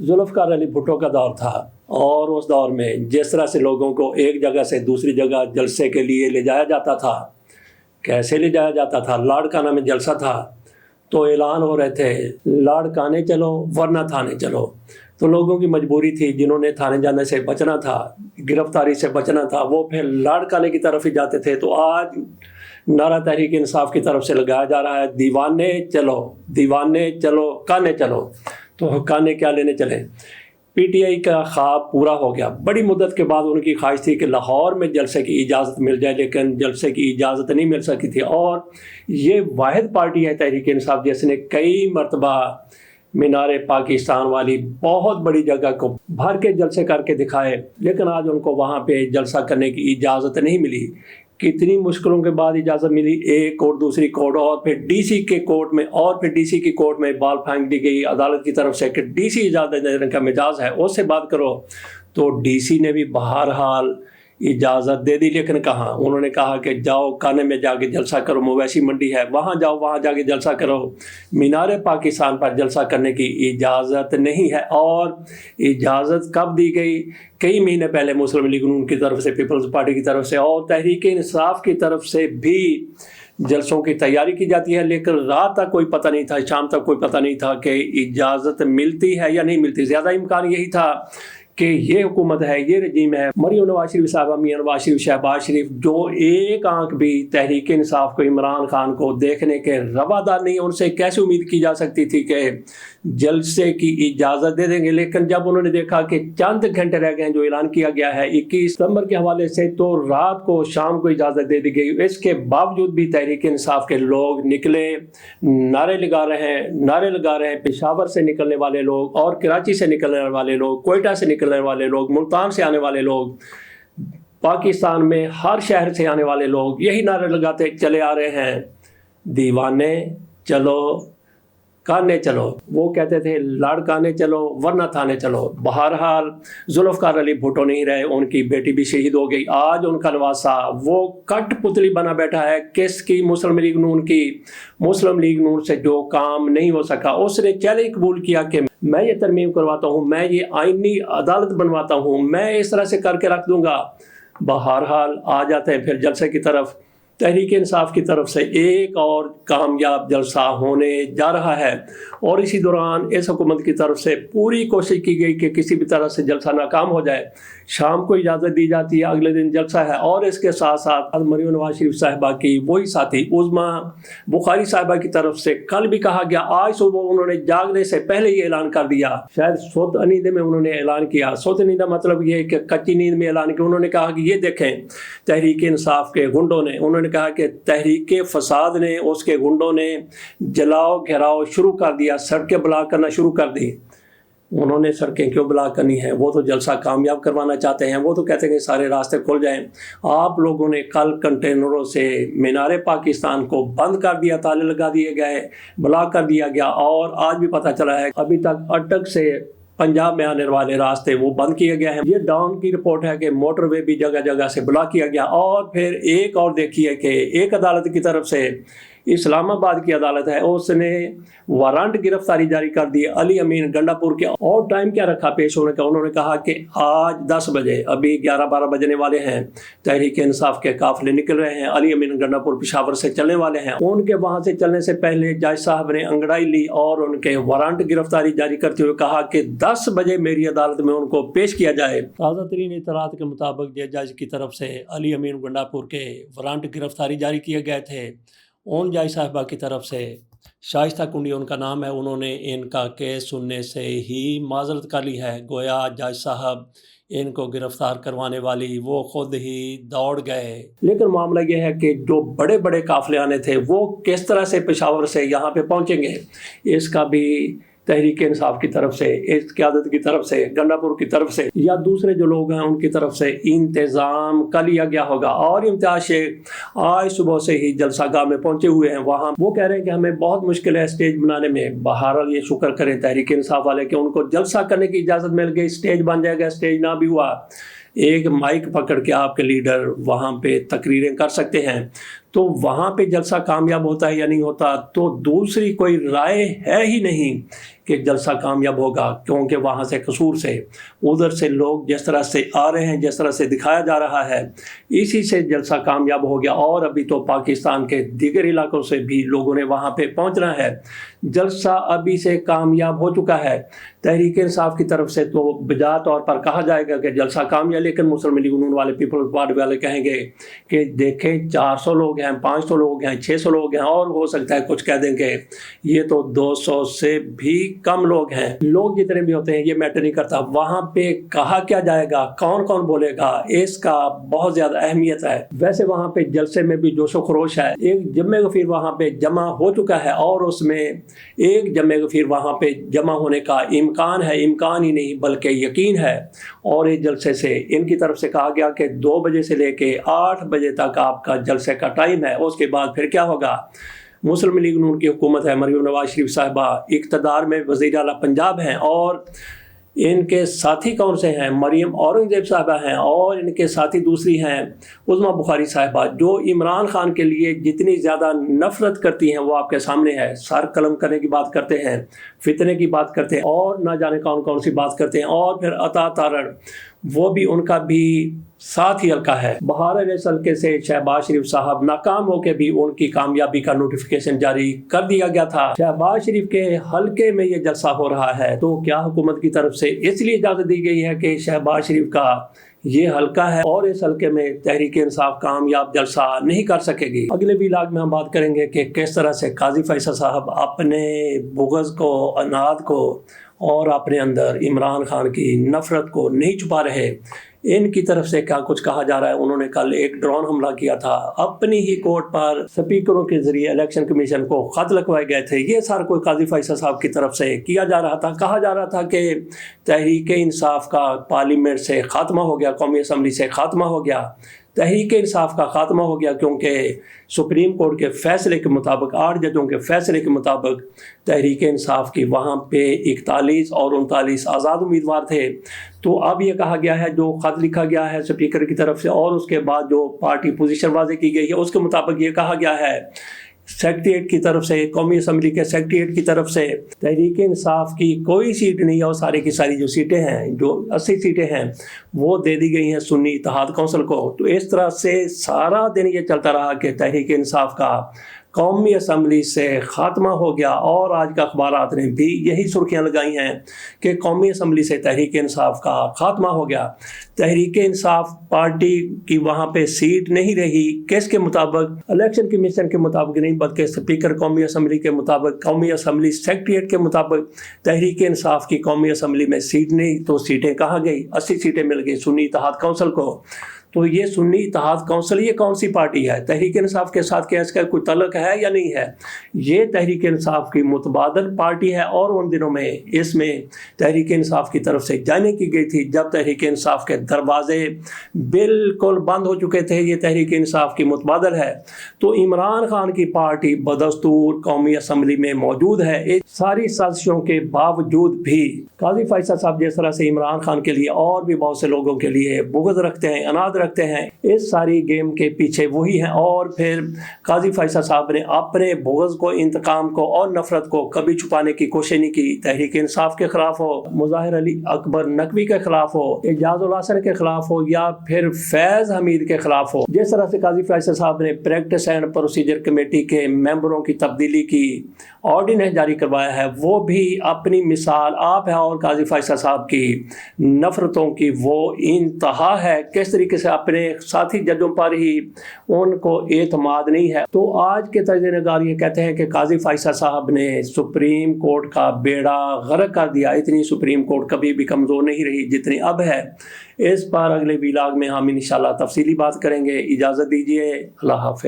ذوالفقار علی بھٹو کا دور تھا اور اس دور میں جس طرح سے لوگوں کو ایک جگہ سے دوسری جگہ جلسے کے لیے لے جایا جاتا تھا، کیسے لے جایا جاتا تھا؟ لاڑکانہ میں جلسہ تھا تو اعلان ہو رہے تھے لاڑکانے چلو ورنہ تھانے چلو، تو لوگوں کی مجبوری تھی، جنہوں نے تھانے جانے سے بچنا تھا، گرفتاری سے بچنا تھا، وہ پھر لاڑکانے کی طرف ہی جاتے تھے۔ تو آج نعرہ تحریک انصاف کی طرف سے لگایا جا رہا ہے دیوانے چلو، دیوانے چلو، کانے چلو، تو کانے کیا لینے چلے؟ پی ٹی آئی کا خواب پورا ہو گیا۔ بڑی مدت کے بعد ان کی خواہش تھی کہ لاہور میں جلسے کی اجازت مل جائے، لیکن جلسے کی اجازت نہیں مل سکی تھی، اور یہ واحد پارٹی ہے تحریک انصاف جس نے کئی مرتبہ مینار پاکستان والی بہت بڑی جگہ کو بھر کے جلسے کر کے دکھائے، لیکن آج ان کو وہاں پہ جلسہ کرنے کی اجازت نہیں ملی۔ کتنی مشکلوں کے بعد اجازت ملی، ایک کورٹ دوسری کورٹ اور پھر ڈی سی کے کورٹ میں، اور پھر ڈی سی کی کورٹ میں بال پھینک دی گئی عدالت کی طرف سے کہ ڈی سی اجازت دینے کا مجاز ہے، اس سے بات کرو۔ تو ڈی سی نے بھی بہرحال اجازت دے دی، لیکن کہاں؟ انہوں نے کہا کہ جاؤ کانے میں جا کے جلسہ کرو، مویشی منڈی ہے وہاں جاؤ، وہاں جا کے جلسہ کرو۔ مینار پاکستان پر جلسہ کرنے کی اجازت نہیں ہے، اور اجازت کب دی گئی؟ کئی مہینے پہلے مسلم لیگ نون کی طرف سے، پیپلز پارٹی کی طرف سے اور تحریک انصاف کی طرف سے بھی جلسوں کی تیاری کی جاتی ہے، لیکن رات تک کوئی پتہ نہیں تھا، شام تک کوئی پتہ نہیں تھا کہ اجازت ملتی ہے یا نہیں ملتی۔ زیادہ امکان یہی تھا کہ یہ حکومت ہے، یہ رجیم ہے، مریم نواز شریف صاحبہ، میاں نواز شریف، شہباز شریف، جو ایک آنکھ بھی تحریک انصاف کو، عمران خان کو دیکھنے کے روادار نہیں، ان سے کیسے امید کی جا سکتی تھی کہ جلسے کی اجازت دے دیں گے؟ لیکن جب انہوں نے دیکھا کہ چند گھنٹے رہ گئے ہیں جو اعلان کیا گیا ہے 21 ستمبر کے حوالے سے، تو رات کو شام کو اجازت دے دی گئی۔ اس کے باوجود بھی تحریک انصاف کے لوگ نکلے، نعرے لگا رہے ہیں، پشاور سے نکلنے والے لوگ اور کراچی سے نکلنے والے لوگ، کوئٹہ سے نکلنے والے لوگ، ملتان سے آنے والے لوگ، پاکستان میں ہر شہر سے آنے والے لوگ یہی نعرے لگاتے چلے آ رہے ہیں، دیوانے چلو کانے چلو۔ وہ کہتے تھے لاڑکانے چلو ورنہ تھانے چلو۔ بہرحال ذوالفقار علی بھٹو نہیں رہے، ان کی بیٹی بھی شہید ہو گئی۔ آج ان کا نواسا وہ کٹ پتلی بنا بیٹھا ہے، کس کی؟ مسلم لیگ نون کی۔ مسلم لیگ نون سے جو کام نہیں ہو سکا، اس نے چیلنج قبول کیا کہ میں یہ ترمیم کرواتا ہوں، میں یہ آئینی عدالت بنواتا ہوں، میں اس طرح سے کر کے رکھ دوں گا۔ بہرحال آ جاتے ہیں پھر جلسے کی طرف۔ تحریک انصاف کی طرف سے ایک اور کامیاب جلسہ ہونے جا رہا ہے، اور اسی دوران اس حکومت کی طرف سے پوری کوشش کی گئی کہ کسی بھی طرح سے جلسہ ناکام ہو جائے۔ شام کو اجازت دی جاتی ہے، اگلے دن جلسہ ہے، اور اس کے ساتھ ساتھ مریم نواز شریف صاحبہ کی وہی ساتھی عظمیٰ بخاری صاحبہ کی طرف سے کل بھی کہا گیا، آج صبح انہوں نے جاگنے سے پہلے یہ اعلان کر دیا، شاید سوت نیند میں انہوں نے اعلان کیا۔ سوت نیند مطلب یہ ہے کہ کچی نیند میں اعلان کیا۔ انہوں نے کہا کہ یہ دیکھیں تحریک انصاف کے گنڈوں نے، انہوں نے کہا کہ تحریک فساد نے، اس کے گنڈوں نے جلاؤ گھیراؤ شروع کر دیا، سڑکیں بلاک کرنا شروع کر دی۔ انہوں نے سڑکیں کیوں بلاک کرنی ہیں؟ وہ تو جلسہ کامیاب کروانا چاہتے ہیں، وہ تو کہتے ہیں کہ سارے راستے کھل جائیں۔ آپ لوگوں نے کل کنٹینروں سے مینار پاکستان کو بند کر دیا، تالے لگا دیے گئے، بلاک کر دیا گیا، اور آج بھی پتہ چلا ہے ابھی تک اٹک سے پنجاب میں آنے والے راستے وہ بند کیے گئے ہیں۔ یہ ڈاؤن کی رپورٹ ہے کہ موٹر وے بھی جگہ جگہ سے بلاک کیا گیا۔ اور پھر ایک اور دیکھیے کہ ایک عدالت کی طرف سے، اسلام آباد کی عدالت ہے، اس نے وارنٹ گرفتاری جاری کر دی علی امین گنڈا پور کے، اور ٹائم کیا رکھا پیش ہونے کا؟ انہوں نے کہا کہ آج 10 بجے، ابھی 11-12 بجنے والے ہیں، تحریک انصاف کے قافلے نکل رہے ہیں، علی امین گنڈا پور پشاور سے چلنے والے ہیں۔ ان کے وہاں سے چلنے سے پہلے جج صاحب نے انگڑائی لی اور ان کے وارنٹ گرفتاری جاری کرتے ہوئے کہا کہ 10 بجے میری عدالت میں ان کو پیش کیا جائے۔ تازہ ترین اطلاعات کے مطابق جج کی طرف سے علی امین گنڈا پور کے وارنٹ گرفتاری جاری کیے گئے تھے۔ اون جج صاحبہ کی طرف سے، شائستہ کنڈی ان کا نام ہے، انہوں نے ان کا کیس سننے سے ہی معذرت کر لی ہے، گویا جج صاحب ان کو گرفتار کروانے والی وہ خود ہی دوڑ گئے۔ لیکن معاملہ یہ ہے کہ جو بڑے بڑے قافلے آنے تھے وہ کس طرح سے پشاور سے یہاں پہ پہنچیں گے، اس کا بھی تحریک انصاف کی طرف سے، اس قیادت کی طرف سے، گنڈا پور کی طرف سے، یا دوسرے جو لوگ ہیں ان کی طرف سے انتظام کر لیا گیا ہوگا۔ اور امتیاز شیخ آج صبح سے ہی جلسہ گاہ میں پہنچے ہوئے ہیں، وہاں وہ کہہ رہے ہیں کہ ہمیں بہت مشکل ہے اسٹیج بنانے میں۔ بہرحال یہ شکر کریں تحریک انصاف والے کہ ان کو جلسہ کرنے کی اجازت مل گئی، اسٹیج بن جائے گا۔ اسٹیج نہ بھی ہوا، ایک مائک پکڑ کے آپ کے لیڈر وہاں پہ تقریریں کر سکتے ہیں، تو وہاں پہ جلسہ کامیاب ہوتا ہے یا نہیں ہوتا تو دوسری کوئی رائے ہے ہی نہیں۔ کہ جلسہ کامیاب ہوگا، کیونکہ وہاں سے قصور سے ادھر سے لوگ جس طرح سے آ رہے ہیں، جس طرح سے دکھایا جا رہا ہے، اسی سے جلسہ کامیاب ہو گیا۔ اور ابھی تو پاکستان کے دیگر علاقوں سے بھی لوگوں نے وہاں پہ پہنچنا ہے۔ جلسہ ابھی سے کامیاب ہو چکا ہے۔ تحریک انصاف کی طرف سے تو بجا طور پر کہا جائے گا کہ جلسہ کامیاب، لیکن مسلم لیگ نون والے، پیپلز پارٹی والے کہیں گے کہ دیکھیں 400 لوگ ہیں، 500 لوگ ہیں، 600 لوگ ہیں، اور ہو سکتا ہے کچھ کہہ دیں کہ یہ تو 200 سے بھی کم لوگ ہیں۔ لوگ جتنے بھی ہوتے ہیں یہ میٹر نہیں کرتا، وہاں پہ کہا کیا جائے گا، کون کون بولے گا، اس کا بہت زیادہ اہمیت ہے۔ ویسے وہاں پہ جلسے میں بھی جوش و خروش ہے۔ ایک جمع غفیر وہاں پہ جمع ہو چکا ہے، اور اس میں ایک جمع غفیر وہاں پہ جمع ہونے کا امکان ہے، امکان ہی نہیں بلکہ یقین ہے۔ اور اس جلسے سے ان کی طرف سے کہا گیا کہ 2 بجے سے لے کے 8 بجے تک آپ کا جلسے کا ٹائم ہے، اس کے بعد پھر کیا ہوگا۔ مسلم لیگ نون کی حکومت ہے، مریم نواز شریف صاحبہ اقتدار میں وزیر اعلیٰ پنجاب ہیں، اور ان کے ساتھی کون سے ہیں، مریم اورنگزیب صاحبہ ہیں، اور ان کے ساتھی دوسری ہیں عظمیٰ بخاری صاحبہ، جو عمران خان کے لیے جتنی زیادہ نفرت کرتی ہیں وہ آپ کے سامنے ہے۔ سر قلم کرنے کی بات کرتے ہیں، فتنے کی بات کرتے ہیں، اور نہ جانے کون کون سی بات کرتے ہیں، اور پھر عطا تارڑ وہ بھی ان کا بھی ساتھ ہی حلقہ ہے۔ بہار اس حلقے سے شہباز شریف صاحب ناکام ہو کے بھی ان کی کامیابی کا نوٹیفیکیشن جاری کر دیا گیا تھا۔ شہباز شریف کے حلقے میں یہ جلسہ ہو رہا ہے، تو کیا حکومت کی طرف سے اس لیے اجازت دی گئی ہے کہ شہباز شریف کا یہ حلقہ ہے اور اس حلقے میں تحریک انصاف کامیاب جلسہ نہیں کر سکے گی؟ اگلے ویلاگ میں ہم بات کریں گے کہ کس طرح سے قاضی فیصل صاحب اپنے بغض کو، اناد کو، اور اپنے اندر عمران خان کی نفرت کو نہیں چھپا رہے۔ ان کی طرف سے کیا کچھ کہا جا رہا ہے۔ انہوں نے کل ایک ڈرون حملہ کیا تھا، اپنی ہی کورٹ پر سپیکروں کے ذریعے الیکشن کمیشن کو خط لکھوائے گئے تھے۔ یہ سارا کوئی قاضی فیصل صاحب کی طرف سے کیا جا رہا تھا۔ کہا جا رہا تھا کہ تحریک انصاف کا پارلیمنٹ سے خاتمہ ہو گیا، قومی اسمبلی سے خاتمہ ہو گیا، تحریک انصاف کا خاتمہ ہو گیا، کیونکہ سپریم کورٹ کے فیصلے کے مطابق، 8 ججوں کے فیصلے کے مطابق تحریک انصاف کی وہاں پہ 41 اور 39 آزاد امیدوار تھے۔ تو اب یہ کہا گیا ہے، جو خط لکھا گیا ہے سپیکر کی طرف سے، اور اس کے بعد جو پارٹی پوزیشن واضح کی گئی ہے، اس کے مطابق یہ کہا گیا ہے سیکریٹریٹ کی طرف سے، قومی اسمبلی کے سیکریٹریٹ کی طرف سے، تحریک انصاف کی کوئی سیٹ نہیں ہے، اور ساری کی ساری جو سیٹیں ہیں، جو 80 سیٹیں ہیں، وہ دے دی گئی ہیں سنی اتحاد کونسل کو۔ تو اس طرح سے سارا دن یہ چلتا رہا کہ تحریک انصاف کا قومی اسمبلی سے خاتمہ ہو گیا، اور آج کا اخبارات نے بھی یہی سرخیاں لگائی ہیں کہ قومی اسمبلی سے تحریک انصاف کا خاتمہ ہو گیا۔ تحریک انصاف پارٹی کی وہاں پہ سیٹ نہیں رہی، کس کے مطابق؟ الیکشن کمیشن کے مطابق نہیں، بلکہ سپیکر قومی اسمبلی کے مطابق، قومی اسمبلی سیکریٹریٹ کے مطابق تحریک انصاف کی قومی اسمبلی میں سیٹ نہیں، تو سیٹیں کہاں گئی؟ 80 سیٹیں مل گئی سنی اتحاد کونسل کو۔ تو یہ سنی اتحاد کونسل یہ کون سی پارٹی ہے؟ تحریک انصاف کے ساتھ کیا اس کا کوئی تعلق ہے یا نہیں ہے؟ یہ تحریک انصاف کی متبادل پارٹی ہے، اور ان دنوں میں اس میں تحریک انصاف کی طرف سے جانے کی گئی تھی جب تحریک انصاف کے دروازے بالکل بند ہو چکے تھے۔ یہ تحریک انصاف کی متبادل ہے، تو عمران خان کی پارٹی بدستور قومی اسمبلی میں موجود ہے۔ اس ساری سازشوں کے باوجود بھی قاضی فیصل صاحب جس طرح سے عمران خان کے لیے اور بھی بہت سے لوگوں کے لیے بغض رکھتے ہیں، اناد رکھتے ہیں، اس ساری گیم کے پیچھے وہی ہیں۔ اور پھر قاضی فیصل صاحب نے اپنے بغض کو، انتقام کو اور نفرت کو کبھی چھپانے کی کوشش نہیں کی۔ تحریک انصاف کے خلاف ہو، مظاہر علی اکبر نقوی کے خلاف ہو، اعجاز الحسن کے خلاف ہو، یا پھر فیض حمید کے خلاف ہو، جس طرح سے قاضی فیصل صاحب نے پریکٹس اینڈ پروسیجر کمیٹی کے ممبروں کی تبدیلی کی آرڈیننس جاری کروایا ہے، وہ بھی اپنی مثال آپ ہے۔ اور قاضی فیصل صاحب کی نفرتوں کی وہ انتہا ہے، کس طریقے سے اپنے ساتھی ججوں پر ہی ان کو اعتماد نہیں ہے۔ تو آج کے طرز نگار یہ کہتے ہیں کہ قاضی فیصل صاحب نے سپریم کورٹ کا بیڑا غرق کر دیا۔ اتنی سپریم کورٹ کبھی بھی کمزور نہیں رہی جتنی اب ہے۔ اس پر اگلے ویلاگ میں ہم انشاءاللہ تفصیلی بات کریں گے۔ اجازت دیجیے، اللہ حافظ۔